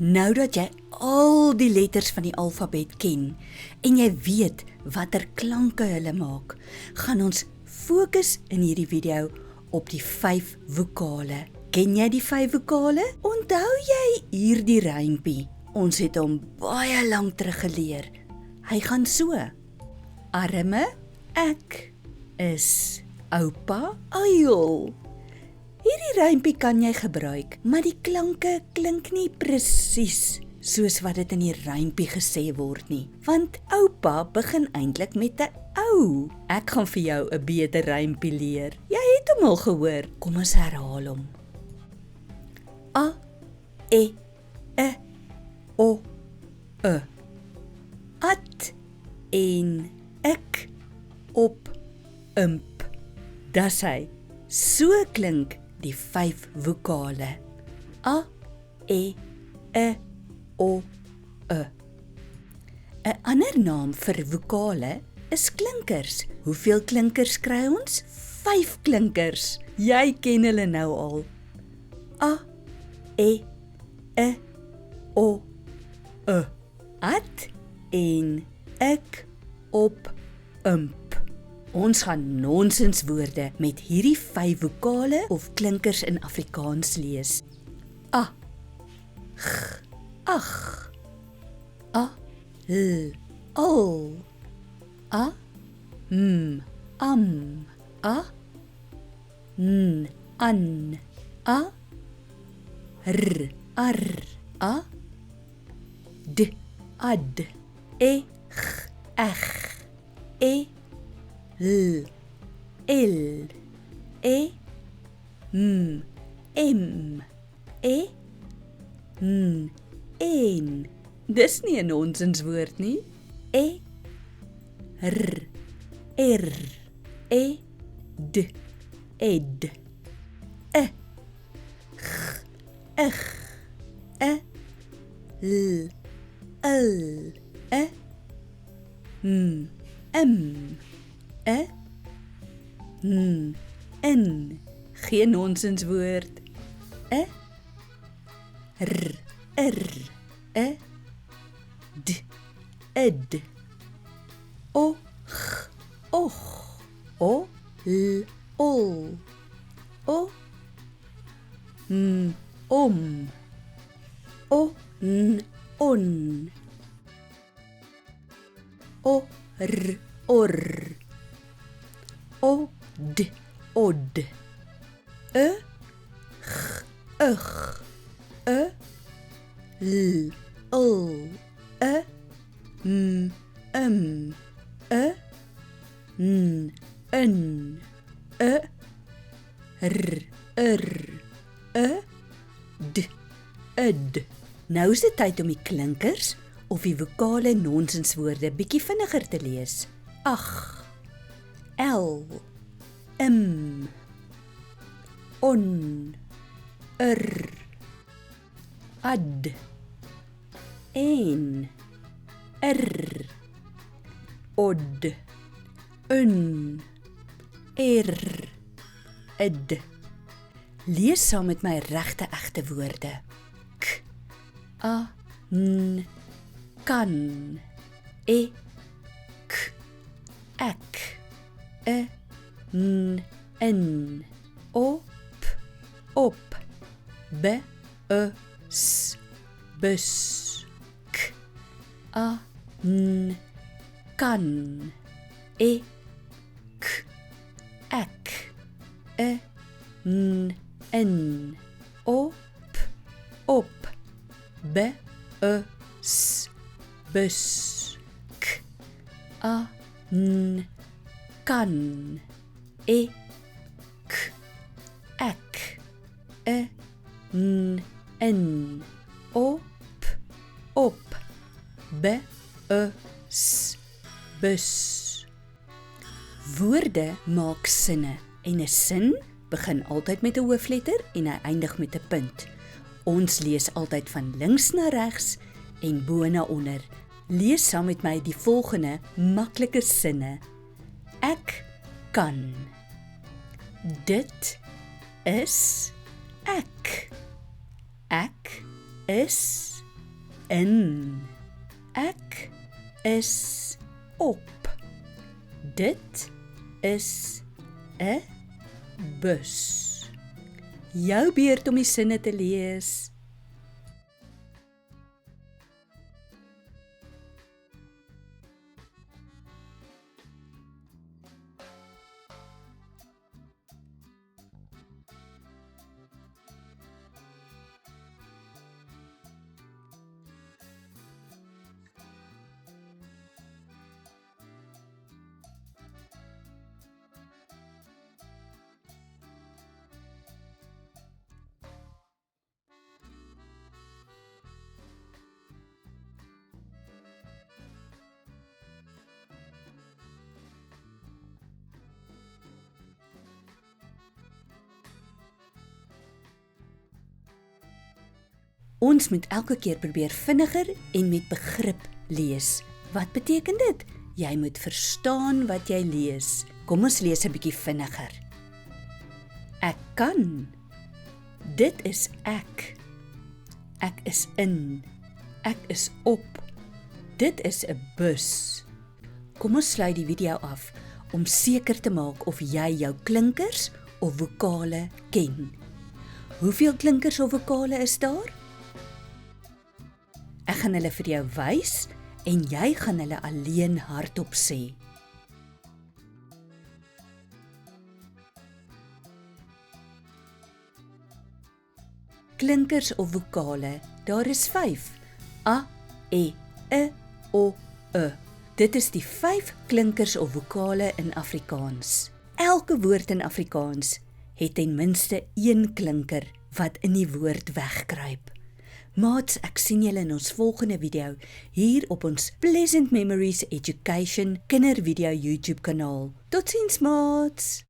Nou dat jy al die letters van die alfabet ken en jy weet watter klanke hulle maak, gaan ons fokus in hierdie video op die 5 vokale. Ken jy die 5 vokale? Onthou jy hierdie rympie? Ons het hom baie lank terug geleer. Hy gaan so. Arme ek is oupa uil. Hierdie rympie kan jy gebruik, maar die klanke klink nie presies soos wat dit in die rympie gesê word nie, want oupa begin eintlik met 'n ou. Ek gaan vir jou 'n beter rympie leer. Jy het hom al gehoor. Kom ons herhaal hom. A, E, O, E. At en ek op imp. Dis hy. So klink die 5 vokale. A, E, O, E. 'n ander naam vir vokale is klinkers. Hoeveel klinkers kry ons? 5 klinkers. Jy ken hulle nou al. A, E, O, E. At en ek op imp. Ons gaan nonsenswoorde met hierdie 5 vokale of klinkers in Afrikaans lees. A, g, ag. A, l, al. A, am. A, n, an. A, r, ar. A, d, ad. E, g, eg. E, l, el. E, m, em. E, n, en. Dis nie 'n nonsenswoord nie. E, r, er. E, d, ed. E, g, eg. E, l, il. E, m, em. E, n, en. Geen nonsenswoord. E, r, er. E, d, ed. O, g, och. O, l, ol. O, n, om. O, n, on. O, r, or. O, d, od. E, g, ug. E, l, il. E, m, em. E, n, en. E, r, er. E, d, ed. Nou is dit tyd om die klinkers of die vokale nonsenswoorde bietjie vinniger te lees. Ag, el, im, on, ad, en, od, un, ed. Lees saam met my regte egte woorde. K, a, n, kan. E, k, ek. E, n, en. O, p, op. B, s, bus. K, a, n, kan. E, k, ek. E, n, en. O, p, op. B, s, bus. K, a, n, kan. E, k, ek. E, n, en. O, p, op. B, s, bus. Woorde maak sinne en 'n sin begin altyd met 'n hoofletter en hy eindig met 'n punt. Ons lees altyd van links na regs en bo na onder. Lees saam met my die volgende maklike sinne. Ek kan. Dit is ek. Ek is in. Ek is op. Dit is 'n bus. Jou beurt om die sinne te lees. Ons moet elke keer probeer vinniger en met begrip lees. Wat beteken dit? Jy moet verstaan wat jy lees. Kom ons lees 'n bietjie vinniger. Ek kan. Dit is ek. Ek is in. Ek is op. Dit is 'n bus. Kom ons sluit die video af om seker te maak of jy jou klinkers of vokale ken. Hoeveel klinkers of vokale is daar? Ek gaan hulle vir jou wys en jy gaan hulle alleen hardop sê. Klinkers of vokale, daar is 5. A, E, O, E. Dit is die 5 klinkers of vokale in Afrikaans. Elke woord in Afrikaans het ten minste 1 klinker wat in die woord wegkruip. Maats, ek sien julle in ons volgende video hier op ons Pleasant Memories Education kindervideo YouTube kanaal. Totsiens maats!